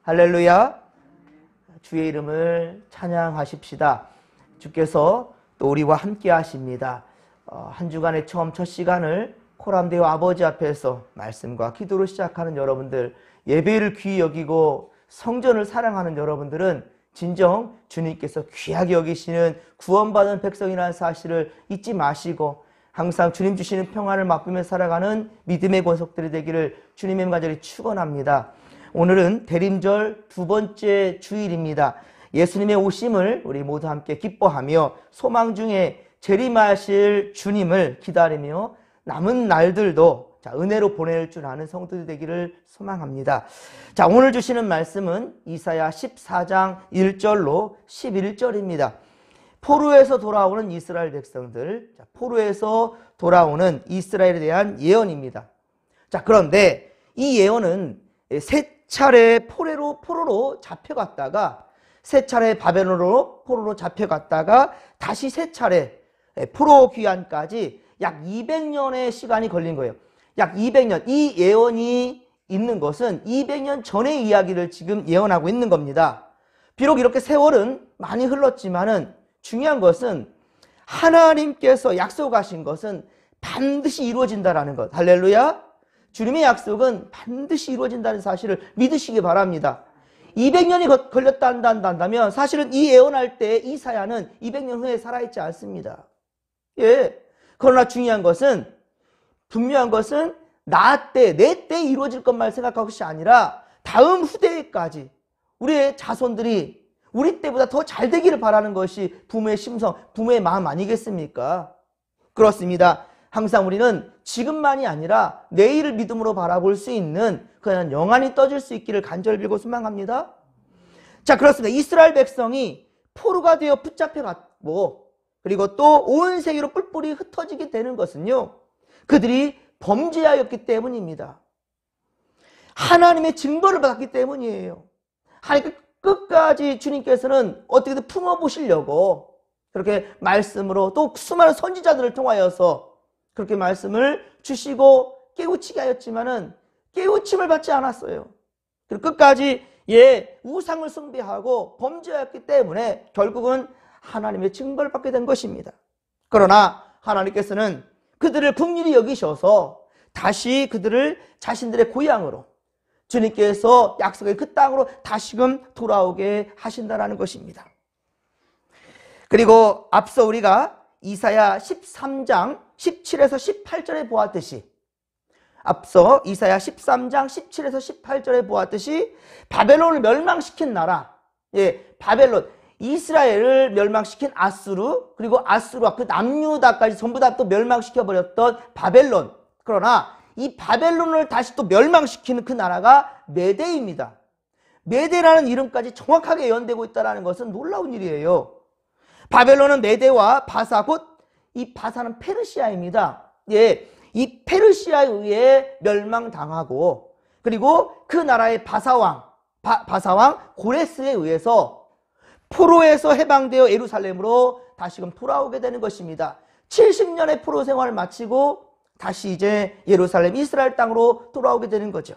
할렐루야. 주의 이름을 찬양하십시다. 주께서 또 우리와 함께 하십니다. 한 주간의 처음 첫 시간을 코람데오 아버지 앞에서 말씀과 기도로 시작하는 여러분들, 예배를 귀히 여기고 성전을 사랑하는 여러분들은 진정 주님께서 귀하게 여기시는 구원받은 백성이라는 사실을 잊지 마시고 항상 주님 주시는 평안을 맛보며 살아가는 믿음의 권속들이 되기를 주님의 간절히 축원합니다. 오늘은 대림절 두 번째 주일입니다. 예수님의 오심을 우리 모두 함께 기뻐하며 소망 중에 재림하실 주님을 기다리며 남은 날들도 은혜로 보낼 줄 아는 성도들 되기를 소망합니다. 자, 오늘 주시는 말씀은 이사야 14장 1절로 11절입니다. 포로에서 돌아오는 이스라엘 백성들, 포로에서 돌아오는 이스라엘에 대한 예언입니다. 자, 그런데 이 예언은 세 차례 포로로 잡혀갔다가 세 차례 바벨론으로 포로로 잡혀갔다가 다시 세 차례 포로 귀환까지 약 200년의 시간이 걸린 거예요. 약 200년. 이 예언이 있는 것은 200년 전의 이야기를 지금 예언하고 있는 겁니다. 비록 이렇게 세월은 많이 흘렀지만은 중요한 것은 하나님께서 약속하신 것은 반드시 이루어진다라는 것. 할렐루야. 주님의 약속은 반드시 이루어진다는 사실을 믿으시기 바랍니다. 200년이 걸렸다 한다면 사실은 이 예언할 때 이사야는 200년 후에 살아있지 않습니다. 예. 그러나 중요한 것은, 분명한 것은 나 때, 내 때 이루어질 것만 생각할 것이 아니라 다음 후대까지 우리의 자손들이 우리 때보다 더 잘 되기를 바라는 것이 부모의 심성, 부모의 마음 아니겠습니까? 그렇습니다. 항상 우리는 지금만이 아니라 내일을 믿음으로 바라볼 수 있는 그냥 영안이 떠질 수 있기를 간절히 빌고 소망합니다. 자, 그렇습니다. 이스라엘 백성이 포로가 되어 붙잡혀갔고 그리고 또 온 세계로 뿔뿔이 흩어지게 되는 것은요, 그들이 범죄하였기 때문입니다. 하나님의 징벌을 받았기 때문이에요. 하나님 끝까지 주님께서는 어떻게든 품어보시려고 그렇게 말씀으로 또 수많은 선지자들을 통하여서 그렇게 말씀을 주시고 깨우치게 하였지만은 깨우침을 받지 않았어요. 그리고 끝까지 우상을 숭배하고 범죄하였기 때문에 결국은 하나님의 징벌을 받게 된 것입니다. 그러나 하나님께서는 그들을 긍휼히 여기셔서 다시 그들을 자신들의 고향으로, 주님께서 약속의 그 땅으로 다시금 돌아오게 하신다는 것입니다. 그리고 앞서 우리가 이사야 13장 17에서 18절에 보았듯이, 앞서 이사야 13장 17에서 18절에 보았듯이 바벨론을 멸망시킨 나라, 바벨론, 이스라엘을 멸망시킨 아수르, 그리고 아수르와 그 남유다까지 전부 다 또 멸망시켜버렸던 바벨론. 그러나 이 바벨론을 다시 또 멸망시키는 그 나라가 메대입니다. 메대라는 이름까지 정확하게 예언되고 있다는 것은 놀라운 일이에요. 바벨론은 메대와 바사, 곧 이 바사는 페르시아입니다. 이 페르시아에 의해 멸망당하고, 그리고 그 나라의 바사왕 고레스에 의해서 포로에서 해방되어 예루살렘으로 다시금 돌아오게 되는 것입니다. 70년의 포로 생활을 마치고 다시 이제 예루살렘, 이스라엘 땅으로 돌아오게 되는 거죠.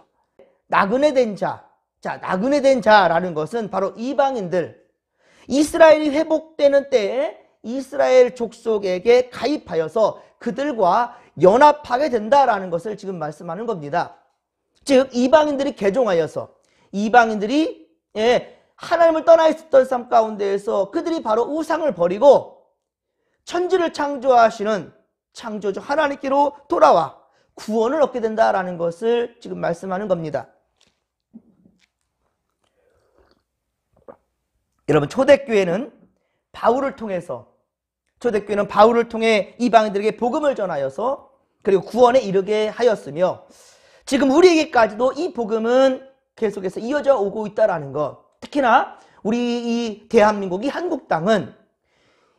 나그네 된 자. 자, 나그네 된 자라는 것은 바로 이방인들, 이스라엘이 회복되는 때에 이스라엘 족속에게 가입하여서 그들과 연합하게 된다라는 것을 지금 말씀하는 겁니다. 즉 이방인들이 개종하여서, 이방인들이 하나님을 떠나 있었던 삶 가운데에서 그들이 바로 우상을 버리고 천지를 창조하시는 창조주 하나님께로 돌아와 구원을 얻게 된다라는 것을 지금 말씀하는 겁니다. 여러분, 초대교회는 바울을 통해 이방인들에게 복음을 전하여서 그리고 구원에 이르게 하였으며, 지금 우리에게까지도 이 복음은 계속해서 이어져 오고 있다는 것. 특히나 우리 이 대한민국, 이 한국 땅은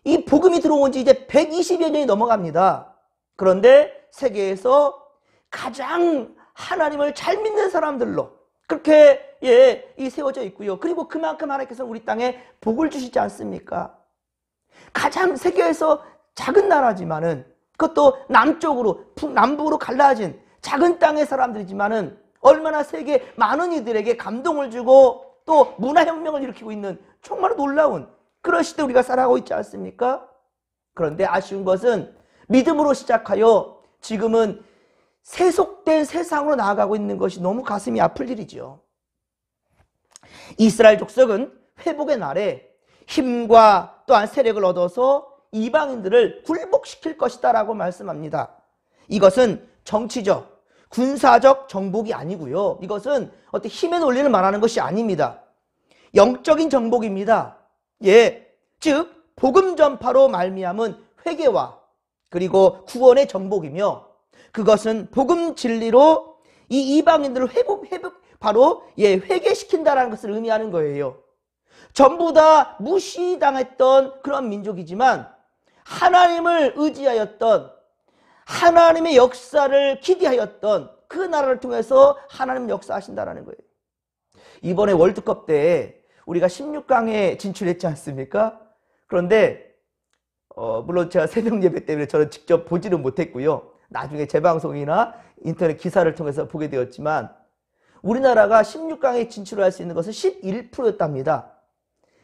이 복음이 들어온 지 이제 120여 년이 넘어갑니다. 그런데 세계에서 가장 하나님을 잘 믿는 사람들로 그렇게 이 세워져 있고요. 그리고 그만큼 하나님께서 우리 땅에 복을 주시지 않습니까? 가장 세계에서 작은 나라지만은, 그것도 남북으로 갈라진 작은 땅의 사람들이지만은 얼마나 세계 많은 이들에게 감동을 주고 또 문화혁명을 일으키고 있는 정말 놀라운 그런 시대 우리가 살아가고 있지 않습니까? 그런데 아쉬운 것은 믿음으로 시작하여 지금은 세속된 세상으로 나아가고 있는 것이 너무 가슴이 아플 일이죠. 이스라엘 족속은 회복의 날에 힘과 또한 세력을 얻어서 이방인들을 굴복시킬 것이다 라고 말씀합니다. 이것은 정치적, 군사적 정복이 아니고요. 이것은 어떤 힘의 논리를 말하는 것이 아닙니다. 영적인 정복입니다. 예, 즉 복음 전파로 말미암은 회개와 그리고 구원의 정복이며 그것은 복음 진리로 이 이방인들을 바로 회개시킨다라는 것을 의미하는 거예요. 전부 다 무시당했던 그런 민족이지만 하나님을 의지하였던 하나님의 역사를 기대하였던 그 나라를 통해서 하나님 역사하신다라는 거예요. 이번에 월드컵 때 우리가 16강에 진출했지 않습니까? 그런데 물론 제가 새벽 예배 때문에 저는 직접 보지는 못했고요. 나중에 재방송이나 인터넷 기사를 통해서 보게 되었지만 우리나라가 16강에 진출할 수 있는 것은 11%였답니다.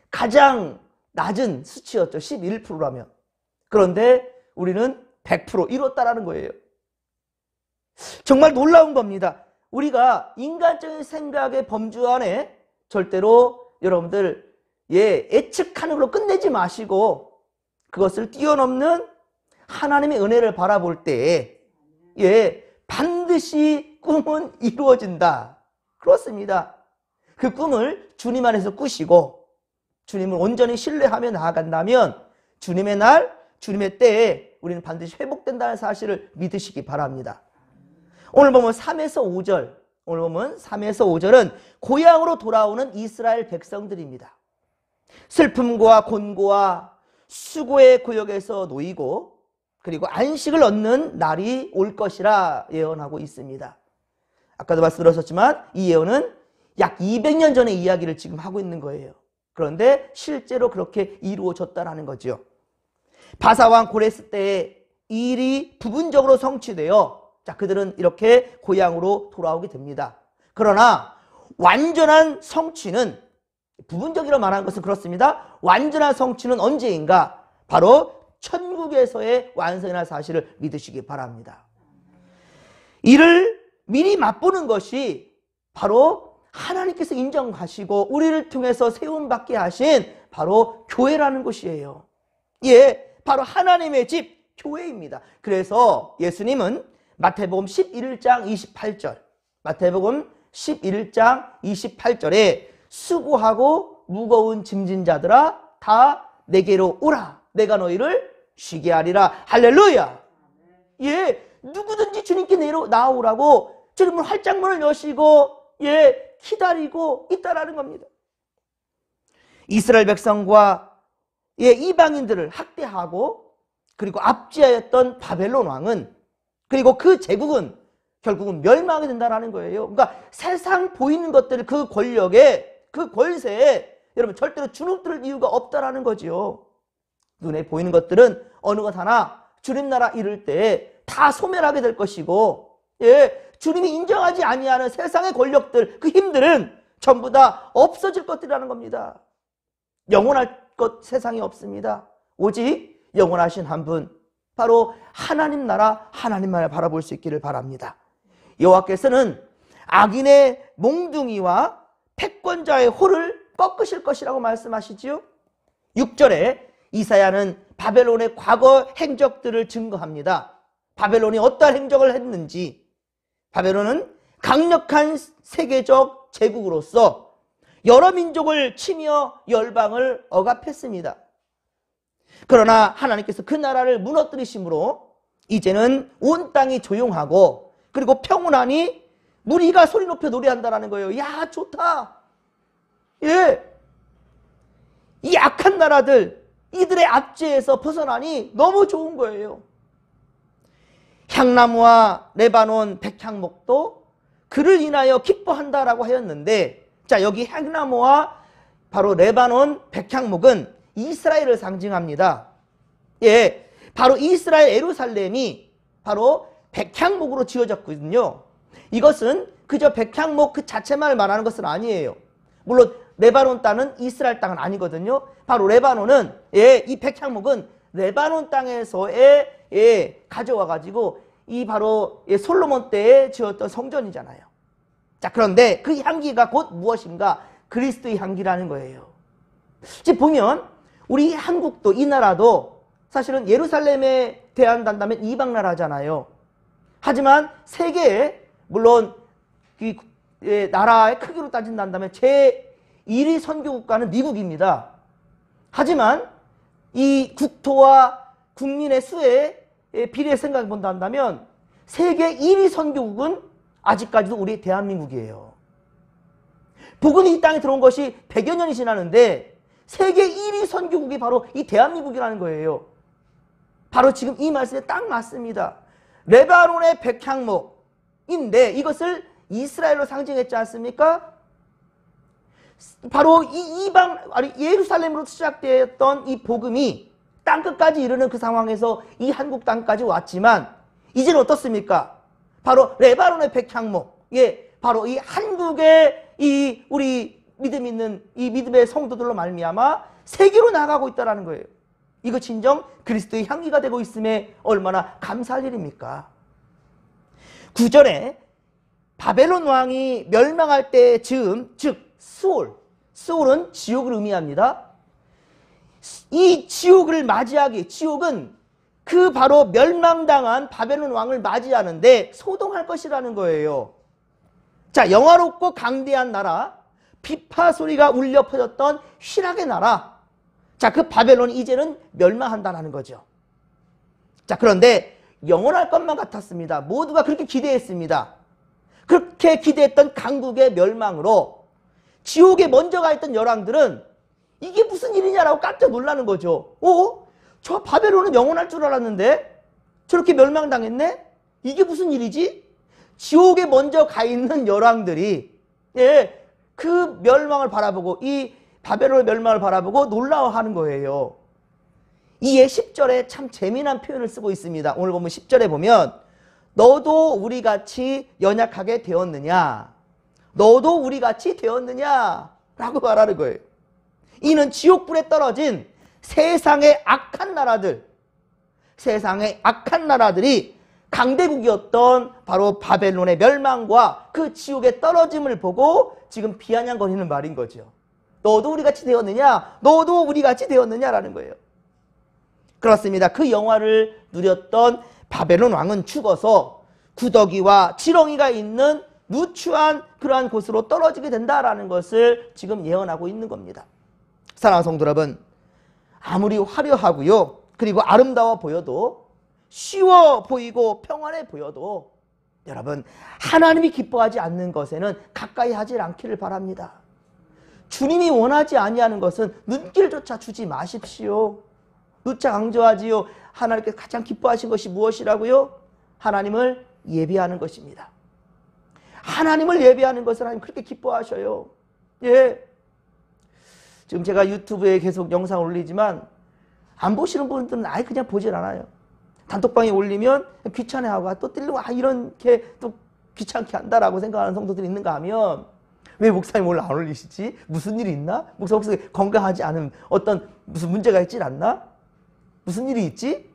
가장 낮은 수치였죠. 11%라면. 그런데 우리는 100% 이뤘다라는 거예요. 정말 놀라운 겁니다. 우리가 인간적인 생각의 범주 안에 절대로 여러분들 예측하는 걸로 끝내지 마시고 그것을 뛰어넘는 하나님의 은혜를 바라볼 때 반드시 꿈은 이루어진다. 그렇습니다. 그 꿈을 주님 안에서 꾸시고 주님을 온전히 신뢰하며 나아간다면 주님의 날, 주님의 때에 우리는 반드시 회복된다는 사실을 믿으시기 바랍니다. 오늘 보면 3에서 5절, 오늘 보면 3에서 5절은 고향으로 돌아오는 이스라엘 백성들입니다. 슬픔과 곤고와 수고의 구역에서 놓이고 그리고 안식을 얻는 날이 올 것이라 예언하고 있습니다. 아까도 말씀드렸었지만 이 예언은 약 200년 전의 이야기를 지금 하고 있는 거예요. 그런데 실제로 그렇게 이루어졌다는 거죠. 바사왕 고레스 때에 이 일이 부분적으로 성취되어 그들은 이렇게 고향으로 돌아오게 됩니다. 그러나 완전한 성취는 부분적으로 말하는 것은 그렇습니다. 완전한 성취는 언제인가? 바로 천국에서의 완성이라는 사실을 믿으시기 바랍니다. 이를 미리 맛보는 것이 바로 하나님께서 인정하시고 우리를 통해서 세움받게 하신 바로 교회라는 것이에요. 바로 하나님의 집 교회입니다. 그래서 예수님은 마태복음 11장 28절 마태복음 11장 28절에 수고하고 무거운 짐진 자들아 다 내게로 오라 내가 너희를 쉬게 하리라. 할렐루야. 누구든지 주님께 나오라고 주님은 활짝문을 여시고 기다리고 있다라는 겁니다. 이스라엘 백성과 이방인들을 학대하고 그리고 압제하였던 바벨론 왕은 그리고 그 제국은 결국은 멸망하게 된다는 거예요. 그러니까 세상 보이는 것들 그 권력에 그 권세에 여러분 절대로 주눅들 이유가 없다라는 거지요. 눈에 보이는 것들은 어느 것 하나 주님 나라 이룰 때 다 소멸하게 될 것이고 주님이 인정하지 아니하는 세상의 권력들 그 힘들은 전부 다 없어질 것들이라는 겁니다. 영원할 것 세상에 없습니다. 오직 영원하신 한 분 바로 하나님 나라 하나님만을 바라볼 수 있기를 바랍니다. 여호와께서는 악인의 몽둥이와 패권자의 홀을 꺾으실 것이라고 말씀하시지요. 6절에 이사야는 바벨론의 과거 행적들을 증거합니다. 바벨론이 어떠한 행적을 했는지 바벨론은 강력한 세계적 제국으로서 여러 민족을 치며 열방을 억압했습니다. 그러나 하나님께서 그 나라를 무너뜨리심으로 이제는 온 땅이 조용하고 그리고 평온하니 무리가 소리 높여 노래한다는 거예요. 야 좋다. 이 악한 나라들 이들의 압제에서 벗어나니 너무 좋은 거예요. 향나무와 레바논 백향목도 그를 인하여 기뻐한다라고 하였는데 여기 향나무와 바로 레바논 백향목은 이스라엘을 상징합니다. 바로 이스라엘 예루살렘이 바로 백향목으로 지어졌거든요. 이것은 그저 백향목 그 자체만 말하는 것은 아니에요. 물론 레바논 땅은 이스라엘 땅은 아니거든요. 바로 레바논은 이 백향목은 레바논 땅에서 가져와 가지고 이 바로 솔로몬 때에 지었던 성전이잖아요. 자, 그런데 그 향기가 곧 무엇인가? 그리스도의 향기라는 거예요. 지금 보면 우리 한국도 이 나라도 사실은 예루살렘에 대한다면 이방 나라잖아요. 하지만 세계에 물론 이 나라의 크기로 따진다면 제1위 선교국가는 미국입니다. 하지만 이 국토와 국민의 수에 비례 생각해 본다면 세계 1위 선교국은 아직까지도 우리 대한민국이에요. 복음이 이 땅에 들어온 것이 100여 년이 지나는데 세계 1위 선교국이 바로 이 대한민국이라는 거예요. 바로 지금 이 말씀에 딱 맞습니다. 레바논의 백향목인데 이것을 이스라엘로 상징했지 않습니까? 바로 이 이방, 아니 예루살렘으로 시작되었던 이 복음이 땅끝까지 이르는 그 상황에서 이 한국 땅까지 왔지만 이제는 어떻습니까? 바로 레바논의 백향목, 바로 이 한국의 이 우리 믿음 있는 이 믿음의 성도들로 말미암아 세계로 나가고 있다는 거예요. 이거 진정 그리스도의 향기가 되고 있음에 얼마나 감사할 일입니까? 9절에 바벨론 왕이 멸망할 때 즈음, 즉 수올은 지옥을 의미합니다. 이 지옥을 맞이하기, 지옥은 그 바로 멸망당한 바벨론 왕을 맞이하는데 소동할 것이라는 거예요. 자, 영화롭고 강대한 나라, 비파 소리가 울려 퍼졌던 희락의 나라. 자, 그 바벨론이 이제는 멸망한다는 거죠. 자, 그런데 영원할 것만 같았습니다. 모두가 그렇게 기대했습니다. 그렇게 기대했던 강국의 멸망으로 지옥에 먼저 가 있던 열왕들은 이게 무슨 일이냐라고 깜짝 놀라는 거죠. 저 바벨론은 영원할 줄 알았는데 저렇게 멸망당했네? 이게 무슨 일이지? 지옥에 먼저 가 있는 열왕들이 그 멸망을 바라보고 이 바벨론의 멸망을 바라보고 놀라워하는 거예요. 이에 10절에 참 재미난 표현을 쓰고 있습니다. 오늘 보면 10절에 보면 너도 우리같이 연약하게 되었느냐? 너도 우리같이 되었느냐? 라고 말하는 거예요. 이는 지옥불에 떨어진 세상의 악한 나라들이 강대국이었던 바로 바벨론의 멸망과 그 지옥의 떨어짐을 보고 지금 비아냥거리는 말인 거죠. 너도 우리같이 되었느냐? 너도 우리같이 되었느냐라는 거예요. 그렇습니다. 그 영화를 누렸던 바벨론 왕은 죽어서 구더기와 지렁이가 있는 누추한 그러한 곳으로 떨어지게 된다라는 것을 지금 예언하고 있는 겁니다. 사랑하는 성도 여러분, 아무리 화려하고요, 그리고 아름다워 보여도, 쉬워 보이고 평안해 보여도 여러분, 하나님이 기뻐하지 않는 것에는 가까이 하지 않기를 바랍니다. 주님이 원하지 아니하는 것은 눈길조차 주지 마십시오. 누차 강조하지요. 하나님께 가장 기뻐하신 것이 무엇이라고요? 하나님을 예배하는 것입니다. 하나님을 예배하는 것을 하나님 그렇게 기뻐하셔요. 지금 제가 유튜브에 계속 영상 올리지만 안 보시는 분들은 아예 그냥 보질 않아요. 단톡방에 올리면 귀찮아하고 또 뜰리고 이렇게 또 귀찮게 한다라고 생각하는 성도들이 있는가 하면 왜 목사님 오늘 안 올리시지? 무슨 일이 있나? 목사 혹시 건강하지 않은 어떤 무슨 문제가 있지 않나? 무슨 일이 있지?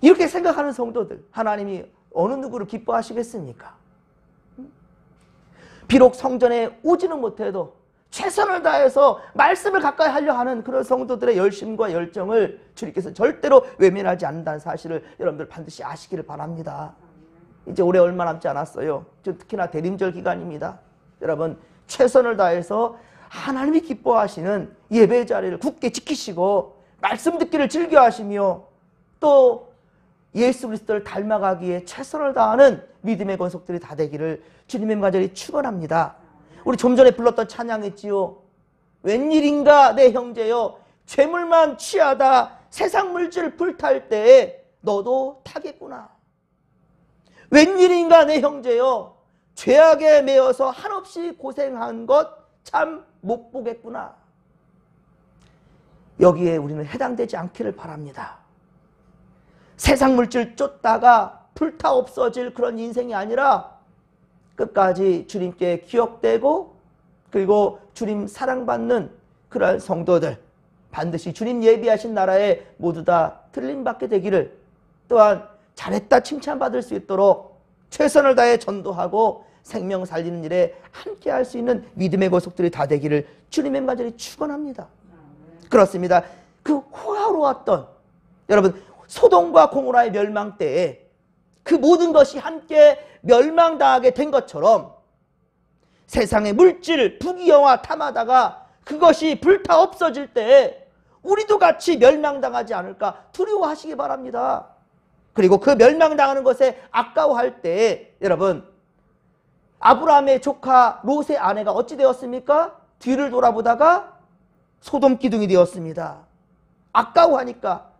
이렇게 생각하는 성도들, 하나님이 어느 누구를 기뻐하시겠습니까? 비록 성전에 오지는 못해도 최선을 다해서 말씀을 가까이 하려 하는 그런 성도들의 열심과 열정을 주님께서 절대로 외면하지 않는다는 사실을 여러분들 반드시 아시기를 바랍니다. 이제 올해 얼마 남지 않았어요. 특히나 대림절 기간입니다. 여러분, 최선을 다해서 하나님이 기뻐하시는 예배 자리를 굳게 지키시고 말씀 듣기를 즐겨하시며 또 예수 그리스도를 닮아가기에 최선을 다하는 믿음의 권속들이 다 되기를 주님의 간절히 축원합니다. 우리 좀 전에 불렀던 찬양했지요. 웬일인가 내 형제여, 죄물만 취하다 세상 물질 불탈 때에 너도 타겠구나. 웬일인가 내 형제여, 죄악에 매여서 한없이 고생한 것 참 못 보겠구나. 여기에 우리는 해당되지 않기를 바랍니다. 세상 물질 쫓다가 불타 없어질 그런 인생이 아니라 끝까지 주님께 기억되고 그리고 주님 사랑받는 그러한 성도들, 반드시 주님 예비하신 나라에 모두 다 들림받게 되기를, 또한 잘했다 칭찬받을 수 있도록 최선을 다해 전도하고 생명 살리는 일에 함께 할 수 있는 믿음의 고속들이 다 되기를 주님의 간절히 축원합니다. 그렇습니다. 그 호화로웠던, 여러분, 소돔과 고모라의 멸망 때에 그 모든 것이 함께 멸망당하게 된 것처럼 세상의 물질, 부귀영화 탐하다가 그것이 불타 없어질 때에 우리도 같이 멸망당하지 않을까 두려워하시기 바랍니다. 그리고 그 멸망당하는 것에 아까워할 때, 여러분, 아브라함의 조카 롯의 아내가 어찌 되었습니까? 뒤를 돌아보다가 소돔 기둥이 되었습니다. 아까워하니까,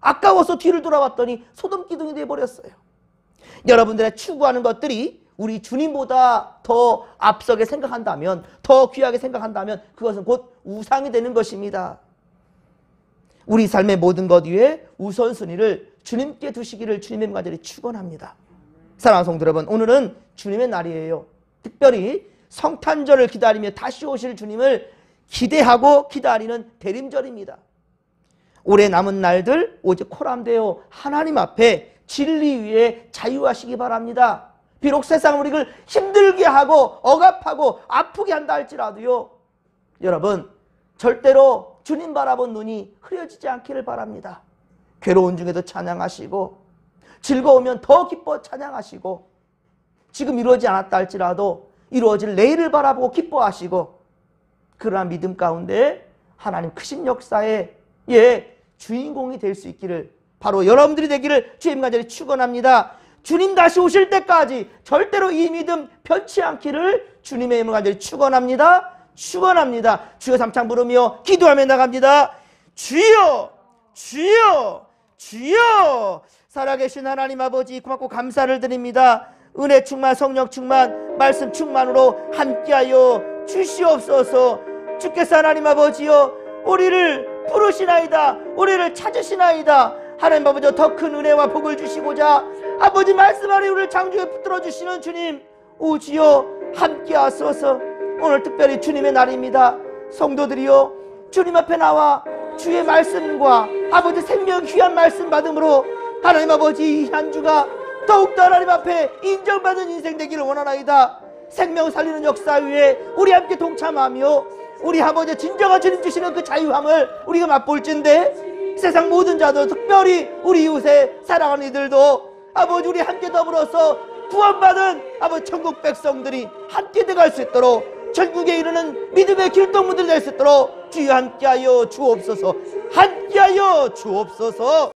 아까워서 뒤를 돌아봤더니 소돔 기둥이 되어버렸어요. 여러분들의 추구하는 것들이 우리 주님보다 더 앞서게 생각한다면, 더 귀하게 생각한다면 그것은 곧 우상이 되는 것입니다. 우리 삶의 모든 것 위에 우선순위를 주님께 두시기를 주님의 간절히 축원합니다. 사랑하는 성도 여러분, 오늘은 주님의 날이에요. 특별히 성탄절을 기다리며 다시 오실 주님을 기대하고 기다리는 대림절입니다. 올해 남은 날들 오직 코람되어 하나님 앞에 진리 위에 자유하시기 바랍니다. 비록 세상은 우리를 힘들게 하고 억압하고 아프게 한다 할지라도요, 여러분, 절대로 주님 바라본 눈이 흐려지지 않기를 바랍니다. 괴로운 중에도 찬양하시고, 즐거우면 더 기뻐 찬양하시고, 지금 이루어지지 않았다 할지라도 이루어질 내일을 바라보고 기뻐하시고, 그러한 믿음 가운데 하나님 크신 역사의 주인공이 될 수 있기를, 바로 여러분들이 되기를 주님 간절히 축원합니다. 주님 다시 오실 때까지 절대로 이 믿음 변치 않기를 주님의 이름으로 간절히 축원합니다. 축원합니다. 주여 삼창 부르며 기도하며 나갑니다. 주여, 주여, 주여. 살아계신 하나님 아버지, 고맙고 감사를 드립니다. 은혜 충만, 성령 충만, 말씀 충만으로 함께하여 주시옵소서. 주께서 하나님 아버지여, 우리를 부르시나이다, 우리를 찾으시나이다. 하나님 아버지, 더 큰 은혜와 복을 주시고자 아버지 말씀 안에 우리를 창조에 붙들어 주시는 주님, 오지여 함께하소서. 오늘 특별히 주님의 날입니다. 성도들이여, 주님 앞에 나와 주의 말씀과 아버지 생명 귀한 말씀 받음으로 하나님 아버지 이 한 주가 더욱더 하나님 앞에 인정받은 인생 되기를 원하나이다. 생명 살리는 역사 위에 우리 함께 동참하며 우리 아버지 진정한 주님 주시는 그 자유함을 우리가 맛볼진데, 세상 모든 자도, 특별히 우리 이웃의 사랑하는 이들도 아버지 우리 함께 더불어서 구원받은 아버지 천국 백성들이 함께 들어갈 수 있도록, 천국에 이르는 믿음의 길동무들이 될 수 있도록 주여 함께하여 주옵소서. 함께하여 주옵소서.